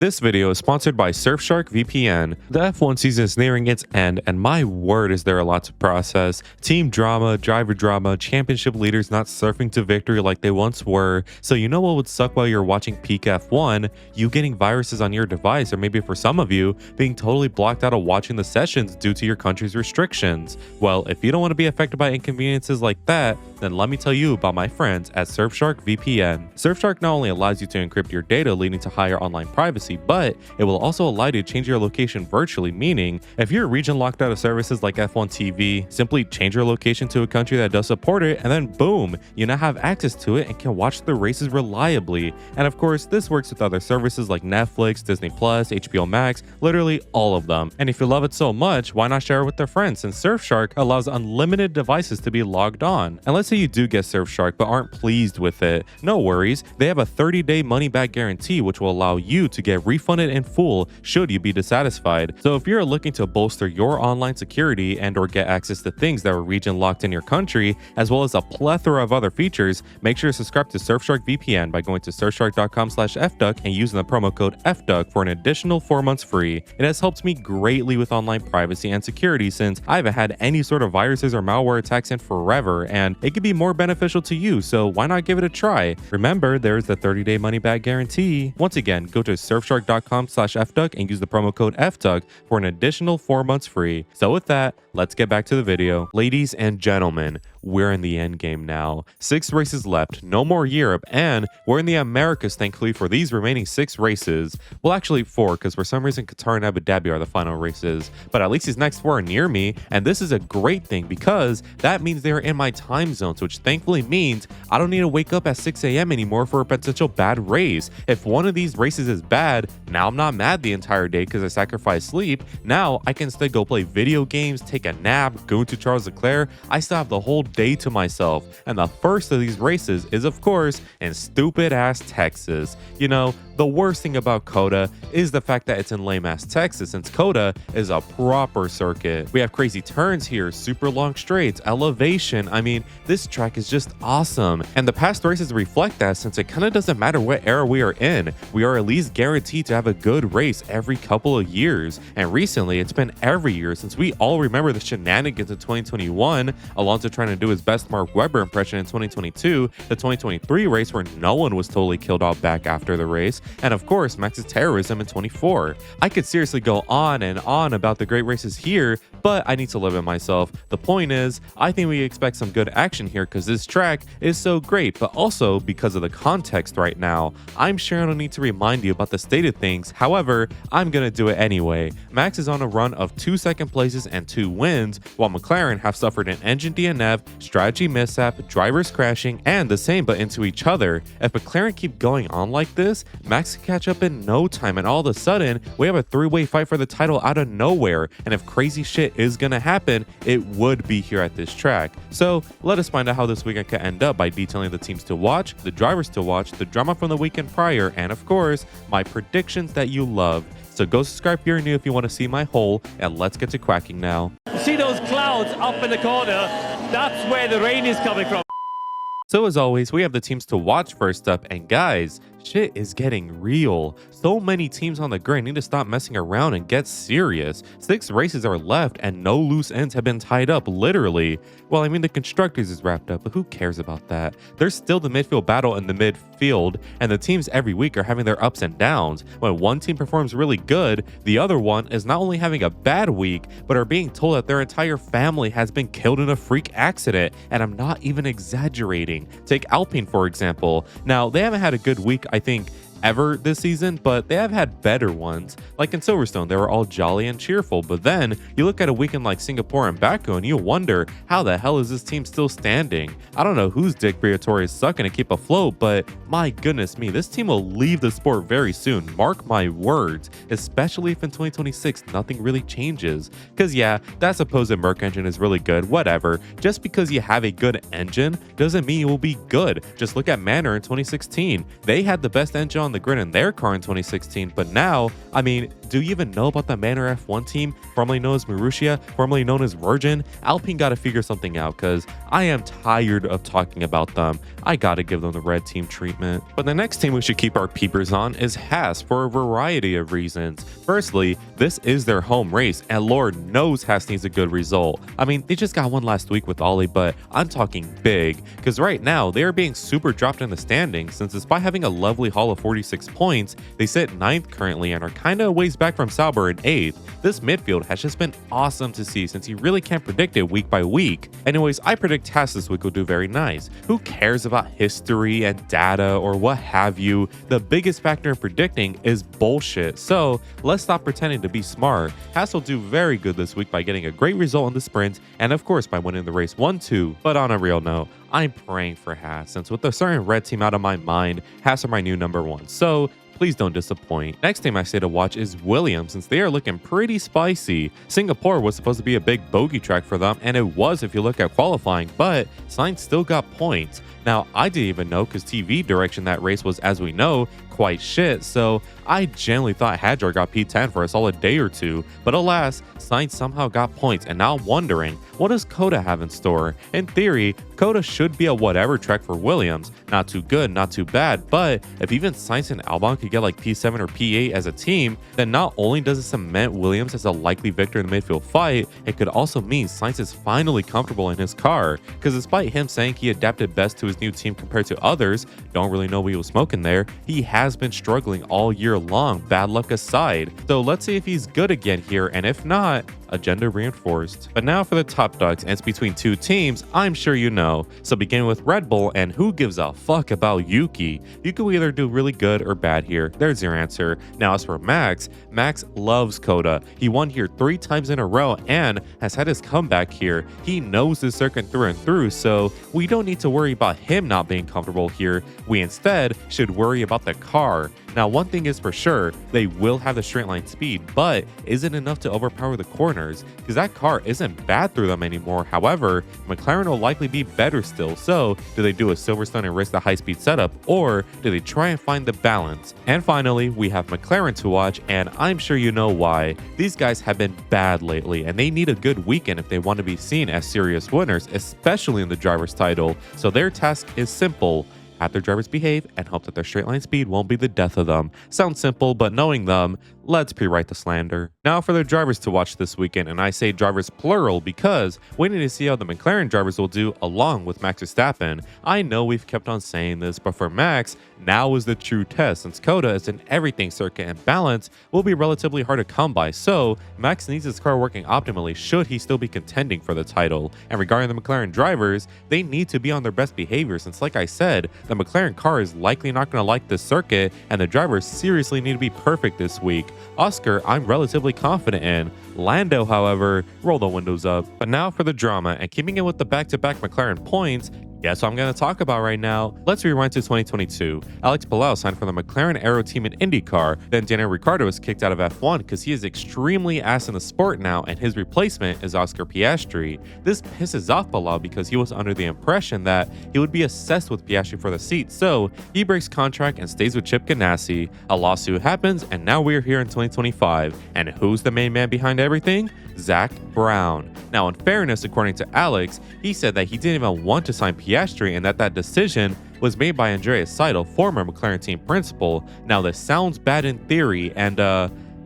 This video is sponsored by Surfshark VPN. The F1 season is nearing its end, and my word is there a lot to process. Team drama, driver drama, championship leaders not surfing to victory like they once were. So you know what would suck while you're watching peak F1? You getting viruses on your device, or maybe for some of you, being totally blocked out of watching the sessions due to your country's restrictions. Well, if you don't want to be affected by inconveniences like that, then let me tell you about my friends at Surfshark VPN. Surfshark not only allows you to encrypt your data leading to higher online privacy, but it will also allow you to change your location virtually, meaning if you're region locked out of services like F1 TV, simply change your location to a country that does support it, and then boom, you now have access to it and can watch the races reliably. And of course, this works with other services like Netflix, Disney Plus, HBO Max, literally all of them. And if you love it so much, why not share it with their friends, since Surfshark allows unlimited devices to be logged on. And let's say you do get Surfshark but aren't pleased with it. No worries, they have a 30-day money-back guarantee which will allow you to get refunded in full should you be dissatisfied. So if you're looking to bolster your online security and or get access to things that are region locked in your country, as well as a plethora of other features, make sure to subscribe to Surfshark VPN by going to surfshark.com/fduck and using the promo code FDUCK for an additional 4 months free. It has helped me greatly with online privacy and security since I haven't had any sort of viruses or malware attacks in forever, and it could be more beneficial to you, so why not give it a try? Remember, there's the 30-day money-back guarantee. Once again, go to surfshark.com/fduck and use the promo code FDUCK for an additional 4 months free. So with that, let's get back to the video. Ladies and gentlemen, we're in the end game now. 6 races left, no more Europe, and we're in the Americas thankfully for these remaining 6 races. Well, actually 4, because for some reason Qatar and Abu Dhabi are the final races, but at least these next 4 are near me, and this is a great thing because that means they're in my time zones, which thankfully means I don't need to wake up at 6 a.m. anymore for a potential bad race. If one of these races is bad, now I'm not mad the entire day because I sacrificed sleep. Now I can instead go play video games, take a nap, go to Charles Leclerc. I still have the whole day to myself. And the first of these races is of course in stupid ass Texas. You know, the worst thing about COTA is the fact that it's in lame ass Texas, since COTA is a proper circuit. We have crazy turns here, super long straights, elevation. I mean, this track is just awesome. And the past races reflect that, since it kind of doesn't matter what era we are in. We are at least guaranteed to have a good race every couple of years. And recently it's been every year, since we all remember the shenanigans in 2021, Alonso trying to do his best Mark Webber impression in 2022, the 2023 race where no one was totally killed out back after the race, and of course Max's terrorism in 24. I could seriously go on and on about the great races here, but I need to limit myself. The point is, I think we expect some good action here because this track is so great, but also because of the context right now. I'm sure I don't need to remind you about the state of things, however, I'm gonna do it anyway. Max is on a run of 2 second places and 2 wins, while McLaren have suffered an engine DNF, strategy mishap, drivers crashing, and the same but into each other. If McLaren keep going on like this, Max can catch up in no time, and all of a sudden, we have a 3-way fight for the title out of nowhere, and if crazy shit is gonna happen, it would be here at this track. So let us find out how this weekend could end up by detailing the teams to watch, the drivers to watch, the drama from the weekend prior, and of course, my predictions that you love. So go subscribe if you're new if you want to see my whole, and let's get to quacking now. See those clouds up in the corner? That's where the rain is coming from. So as always, we have the teams to watch first up, and guys, shit is getting real. So many teams on the grid need to stop messing around and get serious. 6 races are left and no loose ends have been tied up, literally. Well, I mean, the constructors is wrapped up, but who cares about that? There's still the midfield battle in the midfield, and the teams every week are having their ups and downs. When one team performs really good, the other one is not only having a bad week, but are being told that their entire family has been killed in a freak accident, and I'm not even exaggerating. Take Alpine, for example. Now, they haven't had a good week, I think, ever this season, but they have had better ones. Like in Silverstone, they were all jolly and cheerful, but then you look at a weekend like Singapore and Baku and you wonder, how the hell is this team still standing? I don't know whose Dick Briatore is sucking to keep afloat, but my goodness me, this team will leave the sport very soon, mark my words, especially if in 2026 nothing really changes. Cause yeah, that supposed Merc engine is really good, whatever. Just because you have a good engine doesn't mean it will be good. Just look at Manor in 2016. They had the best engine on the grid in their car in 2016, but now, I mean, Do you even know about the Manor F1 team, formerly known as Marussia, formerly known as Virgin? Alpine gotta figure something out, because I am tired of talking about them. I gotta give them the red team treatment. But the next team we should keep our peepers on is Haas for a variety of reasons. Firstly, this is their home race, and Lord knows Haas needs a good result. I mean, they just got one last week with Ollie, but I'm talking big, because right now they are being super dropped in the standings, since despite having a lovely haul of 46 points, they sit 9th currently and are kinda a ways back from Sauber in 8th. This midfield has just been awesome to see, since you really can't predict it week by week. Anyways, I predict Haas this week will do very nice. Who cares about history and data or what have you? The biggest factor in predicting is bullshit, so let's stop pretending to be smart. Haas will do very good this week by getting a great result in the sprint, and of course by winning the race 1-2. But on a real note, I'm praying for Haas, since with a certain red team out of my mind, Haas are my new number 1. So please don't disappoint. Next team I say to watch is Williams, since they are looking pretty spicy. Singapore was supposed to be a big bogey track for them, and it was if you look at qualifying, but Sainz still got points. Now, I didn't even know, because TV direction that race was, as we know, quite shit, so I genuinely thought Hadjar got P10 for a solid day or two, but alas, Sainz somehow got points, and now I'm wondering, what does Coda have in store? In theory, Coda should be a whatever track for Williams. Not too good, not too bad, but if even Sainz and Albon could get like P7 or P8 as a team, then not only does it cement Williams as a likely victor in the midfield fight, it could also mean Sainz is finally comfortable in his car, because despite him saying he adapted best to his new team compared to others, don't really know what he was smoking there, he has been struggling all year long, bad luck aside. So let's see if he's good again here, and if not, agenda reinforced. But now for the top dogs, and it's between two teams I'm sure you know. So beginning with Red Bull, and who gives a fuck about Yuki? You could either do really good or bad here. There's your answer. Now as for Max, Max loves Coda. He won here 3 times in a row and has had his comeback here. He knows the circuit through and through, so we don't need to worry about him not being comfortable here. We instead should worry about the car. Now one thing is for sure, they will have the straight line speed, but is it enough to overpower the corners? Because that car isn't bad through them anymore. However, McLaren will likely be better still, so do they do a Silverstone and risk the high speed setup, or do they try and find the balance? And finally, we have McLaren to watch, and I'm sure you know why. These guys have been bad lately, and they need a good weekend if they want to be seen as serious winners, especially in the driver's title. So their task is simple: have their drivers behave and hope that their straight line speed won't be the death of them. Sounds simple, but knowing them, let's pre-write the slander. Now for the drivers to watch this weekend, and I say drivers plural because waiting to see how the McLaren drivers will do along with Max Verstappen. I know we've kept on saying this, but for Max, now is the true test, since Coda is an everything circuit and balance will be relatively hard to come by, so Max needs his car working optimally should he still be contending for the title. And regarding the McLaren drivers, they need to be on their best behavior, since like I said, the McLaren car is likely not going to like this circuit, and the drivers seriously need to be perfect this week. Oscar, I'm relatively confident in. Lando, however, roll the windows up. But now for the drama, and keeping it with the back-to-back McLaren points, guess what I'm going to talk about right now? Let's rewind to 2022. Alex Palou signed for the McLaren Aero team in IndyCar. Then Daniel Ricciardo was kicked out of F1 because he is extremely ass in the sport now, and his replacement is Oscar Piastri. This pisses off Palou because he was under the impression that he would be assessed with Piastri for the seat, so he breaks contract and stays with Chip Ganassi. A lawsuit happens, and now we're here in 2025. And who's the main man behind everything? Zach Brown. Now, in fairness, according to Alex, he said that he didn't even want to sign Piastri and that decision was made by Andreas Seidel, former McLaren team principal. Now, this sounds bad in theory, and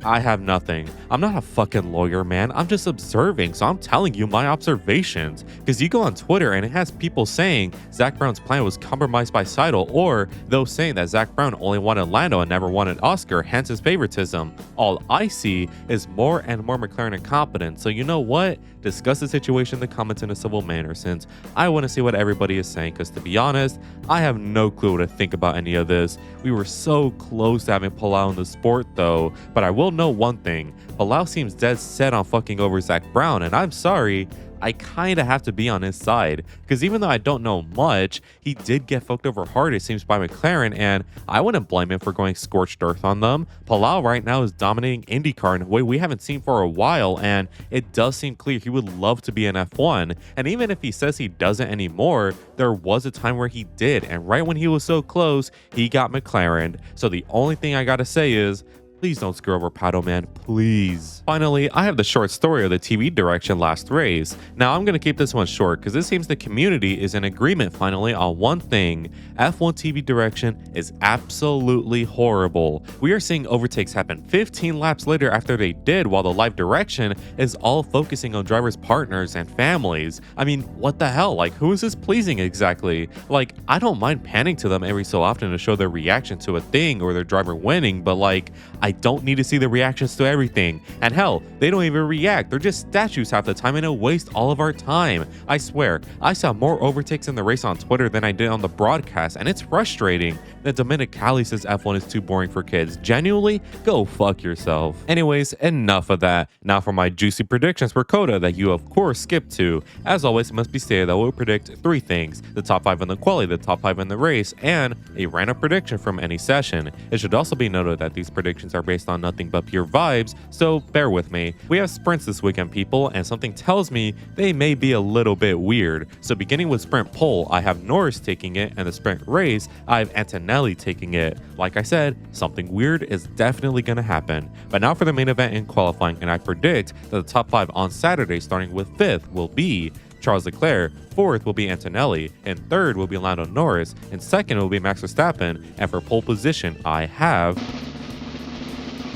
I have nothing. I'm not a fucking lawyer, man. I'm just observing, so I'm telling you my observations. Because you go on Twitter and it has people saying Zach Brown's plan was compromised by Seidel, or those saying that Zach Brown only wanted Lando and never wanted Oscar, hence his favoritism. All I see is more and more McLaren incompetence. So you know what? Discuss the situation in the comments in a civil manner, since I want to see what everybody is saying, because to be honest, I have no clue what to think about any of this. We were so close to having Palou in the sport though, but I will know one thing: Palou seems dead set on fucking over Zach Brown, and I'm sorry, I kinda have to be on his side, because even though I don't know much, he did get fucked over hard, it seems, by McLaren, and I wouldn't blame him for going scorched earth on them. Palou right now is dominating IndyCar in a way we haven't seen for a while, and it does seem clear he would love to be in F1, and even if he says he doesn't anymore, there was a time where he did, and right when he was so close, he got McLaren. So the only thing I gotta say is, Please don't screw over Paddle Man, please. Finally, I have the short story of the TV direction last race. Now I'm gonna keep this one short because it seems the community is in agreement finally on one thing. F1 TV direction is absolutely horrible. We are seeing overtakes happen 15 laps later after they did, while the live direction is all focusing on drivers' partners and families. I mean, what the hell? Like, who is this pleasing exactly? Like, I don't mind panning to them every so often to show their reaction to a thing or their driver winning, but like, I don't need to see the reactions to everything. And hell, they don't even react. They're just statues half the time and it wastes all of our time. I swear, I saw more overtakes in the race on Twitter than I did on the broadcast, and it's frustrating. The Dominic Callie says F1 is too boring for kids. Genuinely, go fuck yourself. Anyways, enough of that. Now for my juicy predictions for COTA that you of course skipped to. As always, it must be stated that we'll predict 3 things: the top 5 in the quali, the top 5 in the race, and a random prediction from any session. It should also be noted that these predictions are based on nothing but pure vibes, so bear with me. We have sprints this weekend, people, and something tells me they may be a little bit weird. So beginning with sprint pole, I have Norris taking it, and the sprint race, I have Antonelli taking it. Like I said, something weird is definitely gonna happen. But now for the main event in qualifying, and I predict that the top 5 on Saturday, starting with 5th, will be Charles Leclerc, 4th will be Antonelli, and 3rd will be Lando Norris, and 2nd will be Max Verstappen, and for pole position, I have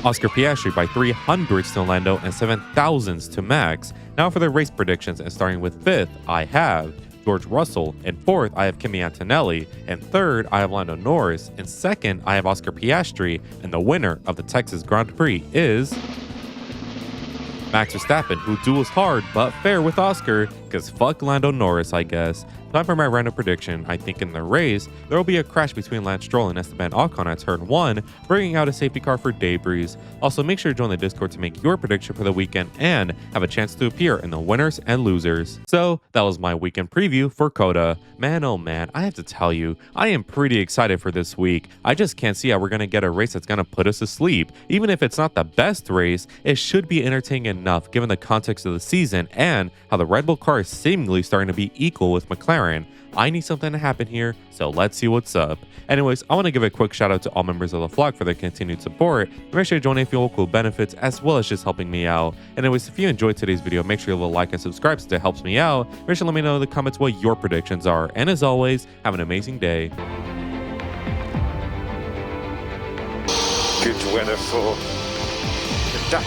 Oscar Piastri by 300s to Lando and 7,000s to Max. Now for the race predictions, and starting with 5th, I have George Russell, and 4th, I have Kimi Antonelli, and 3rd, I have Lando Norris, and 2nd, I have Oscar Piastri, and the winner of the Texas Grand Prix is Max Verstappen, who duels hard but fair with Oscar, because fuck Lando Norris, I guess. Time for my random prediction. I think in the race, there will be a crash between Lance Stroll and Esteban Ocon at turn 1, bringing out a safety car for Debris. Also, make sure to join the Discord to make your prediction for the weekend and have a chance to appear in the winners and losers. So, that was my weekend preview for COTA. Man, oh man, I have to tell you, I am pretty excited for this week. I just can't see how we're going to get a race that's going to put us to sleep. Even if it's not the best race, it should be entertaining enough given the context of the season and how the Red Bull car is seemingly starting to be equal with McLaren. I need something to happen here, so let's see what's up. Anyways, I want to give a quick shout out to all members of the flock for their continued support. Make sure to join if you cool benefits as well as just helping me out. Anyways, if you enjoyed today's video, make sure you leave a like and subscribe since it helps me out. Make sure to let me know in the comments what your predictions are. And as always, have an amazing day. Good weather for the duck.